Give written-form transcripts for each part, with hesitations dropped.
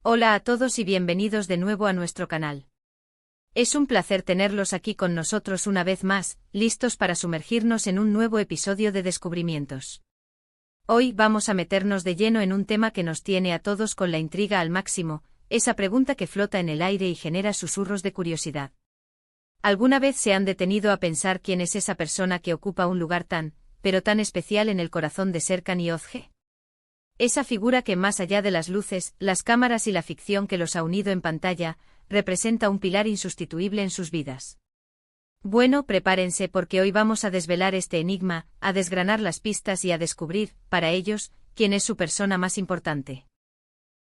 Hola a todos y bienvenidos de nuevo a nuestro canal. Es un placer tenerlos aquí con nosotros una vez más, listos para sumergirnos en un nuevo episodio de Descubrimientos. Hoy vamos a meternos de lleno en un tema que nos tiene a todos con la intriga al máximo, esa pregunta que flota en el aire y genera susurros de curiosidad. ¿Alguna vez se han detenido a pensar quién es esa persona que ocupa un lugar tan, pero tan especial en el corazón de Serkan y Özge? Esa figura que más allá de las luces, las cámaras y la ficción que los ha unido en pantalla, representa un pilar insustituible en sus vidas. Bueno, prepárense porque hoy vamos a desvelar este enigma, a desgranar las pistas y a descubrir, para ellos, quién es su persona más importante.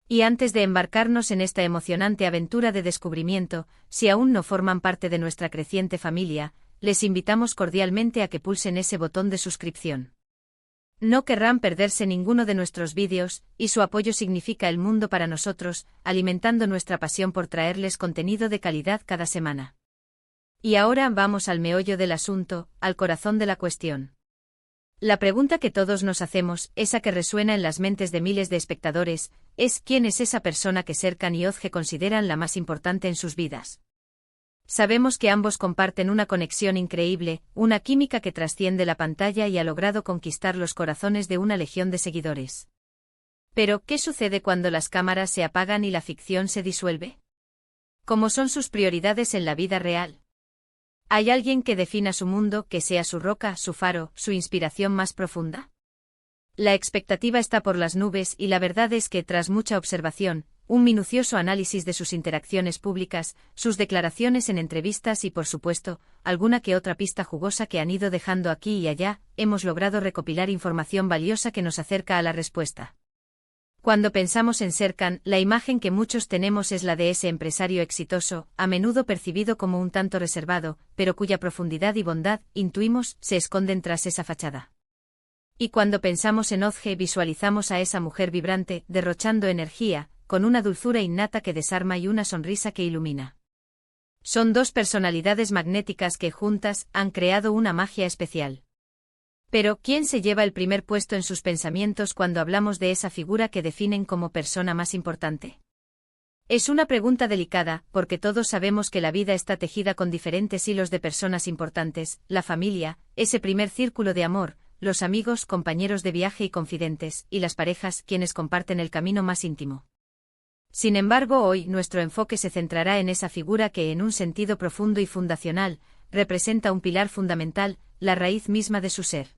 Y antes de embarcarnos en esta emocionante aventura de descubrimiento, si aún no forman parte de nuestra creciente familia, les invitamos cordialmente a que pulsen ese botón de suscripción. No querrán perderse ninguno de nuestros vídeos, y su apoyo significa el mundo para nosotros, alimentando nuestra pasión por traerles contenido de calidad cada semana. Y ahora vamos al meollo del asunto, al corazón de la cuestión. La pregunta que todos nos hacemos, esa que resuena en las mentes de miles de espectadores, es ¿quién es esa persona que Serkan y Özge consideran la más importante en sus vidas? Sabemos que ambos comparten una conexión increíble, una química que trasciende la pantalla y ha logrado conquistar los corazones de una legión de seguidores. Pero, ¿qué sucede cuando las cámaras se apagan y la ficción se disuelve? ¿Cómo son sus prioridades en la vida real? ¿Hay alguien que defina su mundo, que sea su roca, su faro, su inspiración más profunda? La expectativa está por las nubes y la verdad es que tras mucha observación, un minucioso análisis de sus interacciones públicas, sus declaraciones en entrevistas y por supuesto, alguna que otra pista jugosa que han ido dejando aquí y allá, hemos logrado recopilar información valiosa que nos acerca a la respuesta. Cuando pensamos en Serkan, la imagen que muchos tenemos es la de ese empresario exitoso, a menudo percibido como un tanto reservado, pero cuya profundidad y bondad, intuimos, se esconden tras esa fachada. Y cuando pensamos en Özge visualizamos a esa mujer vibrante, derrochando energía, con una dulzura innata que desarma y una sonrisa que ilumina. Son dos personalidades magnéticas que juntas han creado una magia especial. Pero, ¿quién se lleva el primer puesto en sus pensamientos cuando hablamos de esa figura que definen como persona más importante? Es una pregunta delicada, porque todos sabemos que la vida está tejida con diferentes hilos de personas importantes, la familia, ese primer círculo de amor, los amigos, compañeros de viaje y confidentes, y las parejas, quienes comparten el camino más íntimo. Sin embargo, hoy nuestro enfoque se centrará en esa figura que, en un sentido profundo y fundacional, representa un pilar fundamental, la raíz misma de su ser.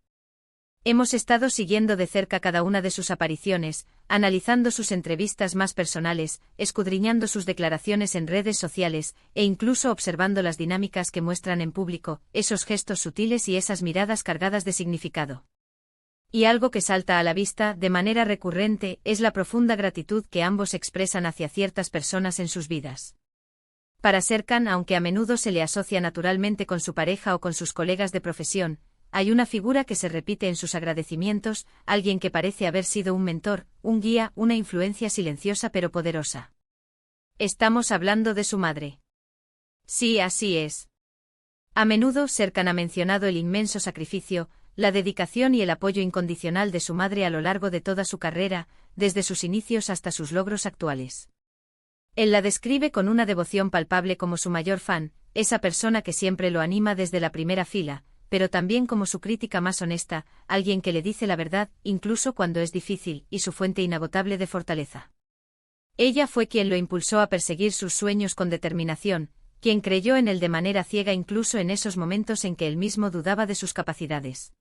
Hemos estado siguiendo de cerca cada una de sus apariciones, analizando sus entrevistas más personales, escudriñando sus declaraciones en redes sociales, e incluso observando las dinámicas que muestran en público, esos gestos sutiles y esas miradas cargadas de significado. Y algo que salta a la vista, de manera recurrente, es la profunda gratitud que ambos expresan hacia ciertas personas en sus vidas. Para Serkan, aunque a menudo se le asocia naturalmente con su pareja o con sus colegas de profesión, hay una figura que se repite en sus agradecimientos, alguien que parece haber sido un mentor, un guía, una influencia silenciosa pero poderosa. Estamos hablando de su madre. Sí, así es. A menudo Serkan ha mencionado el inmenso sacrificio, la dedicación y el apoyo incondicional de su madre a lo largo de toda su carrera, desde sus inicios hasta sus logros actuales. Él la describe con una devoción palpable como su mayor fan, esa persona que siempre lo anima desde la primera fila, pero también como su crítica más honesta, alguien que le dice la verdad, incluso cuando es difícil, y su fuente inagotable de fortaleza. Ella fue quien lo impulsó a perseguir sus sueños con determinación, quien creyó en él de manera ciega incluso en esos momentos en que él mismo dudaba de sus capacidades.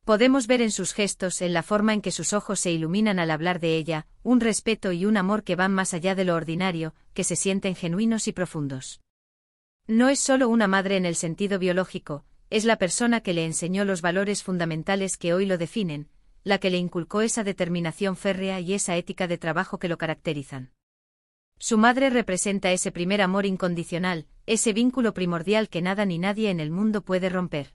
Podemos ver en sus gestos, en la forma en que sus ojos se iluminan al hablar de ella, un respeto y un amor que van más allá de lo ordinario, que se sienten genuinos y profundos. No es solo una madre en el sentido biológico, es la persona que le enseñó los valores fundamentales que hoy lo definen, la que le inculcó esa determinación férrea y esa ética de trabajo que lo caracterizan. Su madre representa ese primer amor incondicional, ese vínculo primordial que nada ni nadie en el mundo puede romper.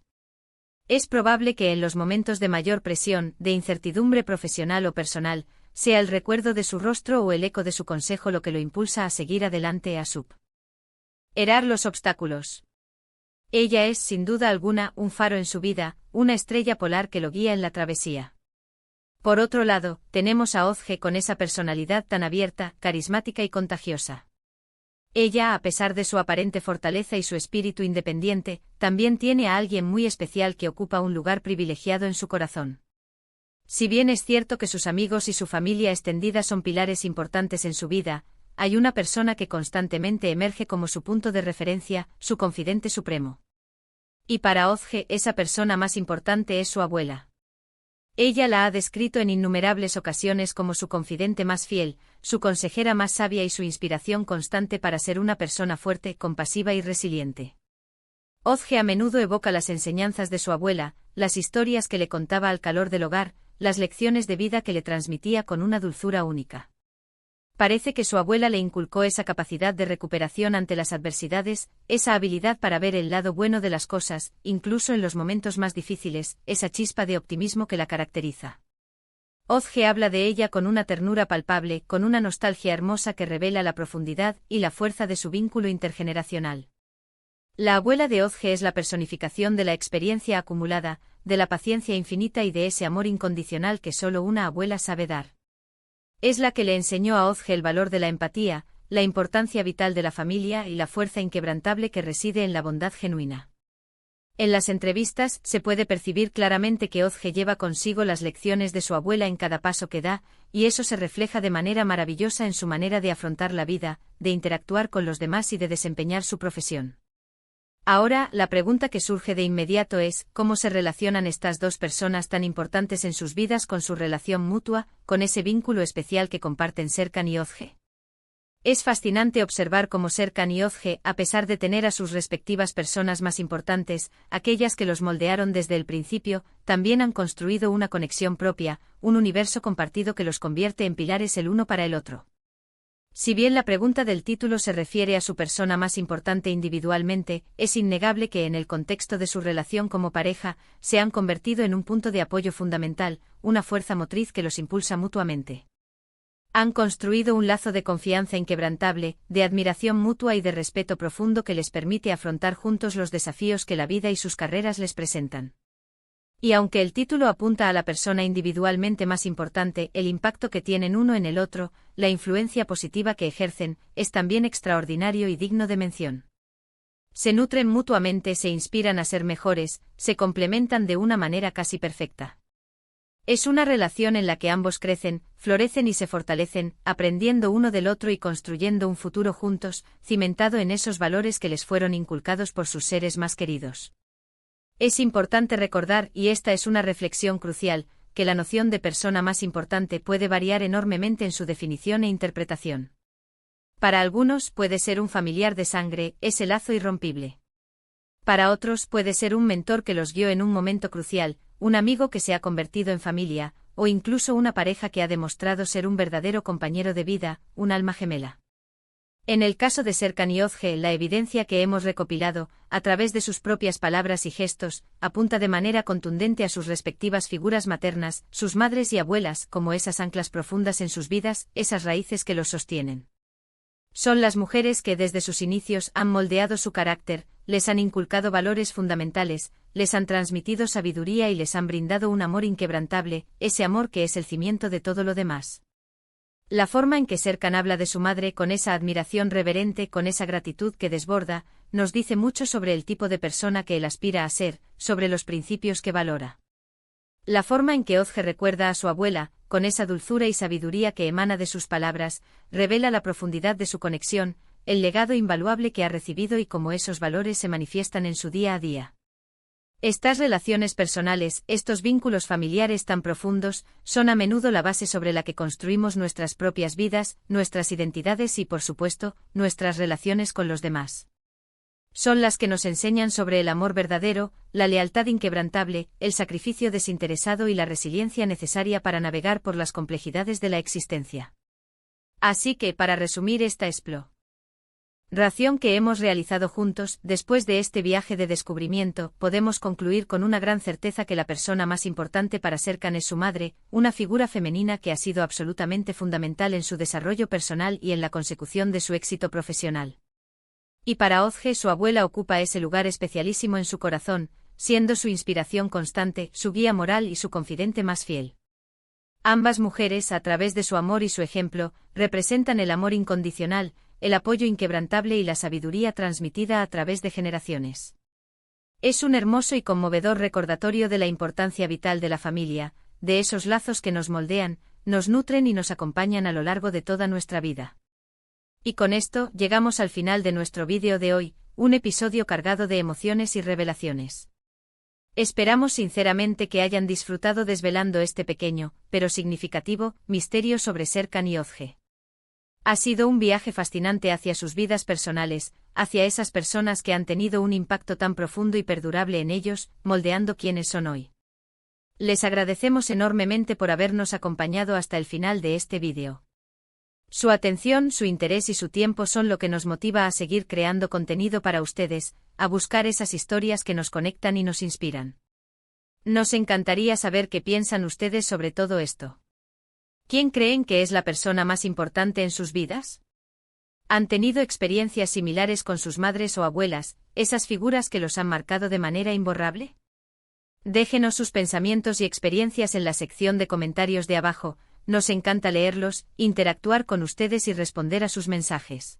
Es probable que en los momentos de mayor presión, de incertidumbre profesional o personal, sea el recuerdo de su rostro o el eco de su consejo lo que lo impulsa a seguir adelante a superar los obstáculos. Ella es, sin duda alguna, un faro en su vida, una estrella polar que lo guía en la travesía. Por otro lado, tenemos a Ozge con esa personalidad tan abierta, carismática y contagiosa. Ella, a pesar de su aparente fortaleza y su espíritu independiente, también tiene a alguien muy especial que ocupa un lugar privilegiado en su corazón. Si bien es cierto que sus amigos y su familia extendida son pilares importantes en su vida, hay una persona que constantemente emerge como su punto de referencia, su confidente supremo. Y para Ozge, esa persona más importante es su abuela. Ella la ha descrito en innumerables ocasiones como su confidente más fiel, su consejera más sabia y su inspiración constante para ser una persona fuerte, compasiva y resiliente. Ozge a menudo evoca las enseñanzas de su abuela, las historias que le contaba al calor del hogar, las lecciones de vida que le transmitía con una dulzura única. Parece que su abuela le inculcó esa capacidad de recuperación ante las adversidades, esa habilidad para ver el lado bueno de las cosas, incluso en los momentos más difíciles, esa chispa de optimismo que la caracteriza. Ozge habla de ella con una ternura palpable, con una nostalgia hermosa que revela la profundidad y la fuerza de su vínculo intergeneracional. La abuela de Ozge es la personificación de la experiencia acumulada, de la paciencia infinita y de ese amor incondicional que solo una abuela sabe dar. Es la que le enseñó a Ozge el valor de la empatía, la importancia vital de la familia y la fuerza inquebrantable que reside en la bondad genuina. En las entrevistas se puede percibir claramente que Ozge lleva consigo las lecciones de su abuela en cada paso que da, y eso se refleja de manera maravillosa en su manera de afrontar la vida, de interactuar con los demás y de desempeñar su profesión. Ahora, la pregunta que surge de inmediato es, ¿cómo se relacionan estas dos personas tan importantes en sus vidas con su relación mutua, con ese vínculo especial que comparten Serkan y Ozge? Es fascinante observar cómo Serkan y Ozge, a pesar de tener a sus respectivas personas más importantes, aquellas que los moldearon desde el principio, también han construido una conexión propia, un universo compartido que los convierte en pilares el uno para el otro. Si bien la pregunta del título se refiere a su persona más importante individualmente, es innegable que en el contexto de su relación como pareja, se han convertido en un punto de apoyo fundamental, una fuerza motriz que los impulsa mutuamente. Han construido un lazo de confianza inquebrantable, de admiración mutua y de respeto profundo que les permite afrontar juntos los desafíos que la vida y sus carreras les presentan. Y aunque el título apunta a la persona individualmente más importante, el impacto que tienen uno en el otro, la influencia positiva que ejercen, es también extraordinario y digno de mención. Se nutren mutuamente, se inspiran a ser mejores, se complementan de una manera casi perfecta. Es una relación en la que ambos crecen, florecen y se fortalecen, aprendiendo uno del otro y construyendo un futuro juntos, cimentado en esos valores que les fueron inculcados por sus seres más queridos. Es importante recordar, y esta es una reflexión crucial, que la noción de persona más importante puede variar enormemente en su definición e interpretación. Para algunos puede ser un familiar de sangre, ese lazo irrompible. Para otros puede ser un mentor que los guió en un momento crucial, un amigo que se ha convertido en familia, o incluso una pareja que ha demostrado ser un verdadero compañero de vida, un alma gemela. En el caso de Serkan y Ozge, la evidencia que hemos recopilado, a través de sus propias palabras y gestos, apunta de manera contundente a sus respectivas figuras maternas, sus madres y abuelas, como esas anclas profundas en sus vidas, esas raíces que los sostienen. Son las mujeres que desde sus inicios han moldeado su carácter, les han inculcado valores fundamentales, les han transmitido sabiduría y les han brindado un amor inquebrantable, ese amor que es el cimiento de todo lo demás. La forma en que Serkan habla de su madre con esa admiración reverente, con esa gratitud que desborda, nos dice mucho sobre el tipo de persona que él aspira a ser, sobre los principios que valora. La forma en que Ozge recuerda a su abuela, con esa dulzura y sabiduría que emana de sus palabras, revela la profundidad de su conexión, el legado invaluable que ha recibido y cómo esos valores se manifiestan en su día a día. Estas relaciones personales, estos vínculos familiares tan profundos, son a menudo la base sobre la que construimos nuestras propias vidas, nuestras identidades y, por supuesto, nuestras relaciones con los demás. Son las que nos enseñan sobre el amor verdadero, la lealtad inquebrantable, el sacrificio desinteresado y la resiliencia necesaria para navegar por las complejidades de la existencia. Así que, para resumir esta exploración que hemos realizado juntos, después de este viaje de descubrimiento, podemos concluir con una gran certeza que la persona más importante para Serkan es su madre, una figura femenina que ha sido absolutamente fundamental en su desarrollo personal y en la consecución de su éxito profesional. Y para Ozge, su abuela ocupa ese lugar especialísimo en su corazón, siendo su inspiración constante, su guía moral y su confidente más fiel. Ambas mujeres, a través de su amor y su ejemplo, representan el amor incondicional, el apoyo inquebrantable y la sabiduría transmitida a través de generaciones. Es un hermoso y conmovedor recordatorio de la importancia vital de la familia, de esos lazos que nos moldean, nos nutren y nos acompañan a lo largo de toda nuestra vida. Y con esto, llegamos al final de nuestro vídeo de hoy, un episodio cargado de emociones y revelaciones. Esperamos sinceramente que hayan disfrutado desvelando este pequeño, pero significativo, misterio sobre Serkan y Ozge. Ha sido un viaje fascinante hacia sus vidas personales, hacia esas personas que han tenido un impacto tan profundo y perdurable en ellos, moldeando quienes son hoy. Les agradecemos enormemente por habernos acompañado hasta el final de este vídeo. Su atención, su interés y su tiempo son lo que nos motiva a seguir creando contenido para ustedes, a buscar esas historias que nos conectan y nos inspiran. Nos encantaría saber qué piensan ustedes sobre todo esto. ¿Quién creen que es la persona más importante en sus vidas? ¿Han tenido experiencias similares con sus madres o abuelas, esas figuras que los han marcado de manera imborrable? Déjenos sus pensamientos y experiencias en la sección de comentarios de abajo. Nos encanta leerlos, interactuar con ustedes y responder a sus mensajes.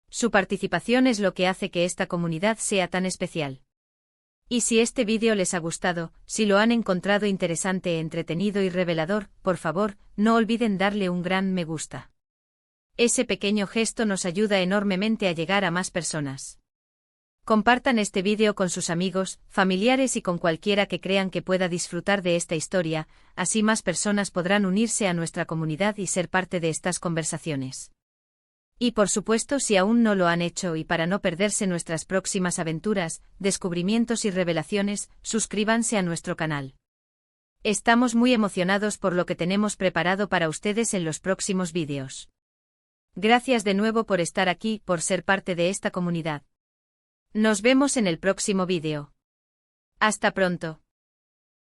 Su participación es lo que hace que esta comunidad sea tan especial. Y si este vídeo les ha gustado, si lo han encontrado interesante, entretenido y revelador, por favor, no olviden darle un gran me gusta. Ese pequeño gesto nos ayuda enormemente a llegar a más personas. Compartan este vídeo con sus amigos, familiares y con cualquiera que crean que pueda disfrutar de esta historia, así más personas podrán unirse a nuestra comunidad y ser parte de estas conversaciones. Y por supuesto, si aún no lo han hecho y para no perderse nuestras próximas aventuras, descubrimientos y revelaciones, suscríbanse a nuestro canal. Estamos muy emocionados por lo que tenemos preparado para ustedes en los próximos vídeos. Gracias de nuevo por estar aquí, por ser parte de esta comunidad. Nos vemos en el próximo vídeo. Hasta pronto.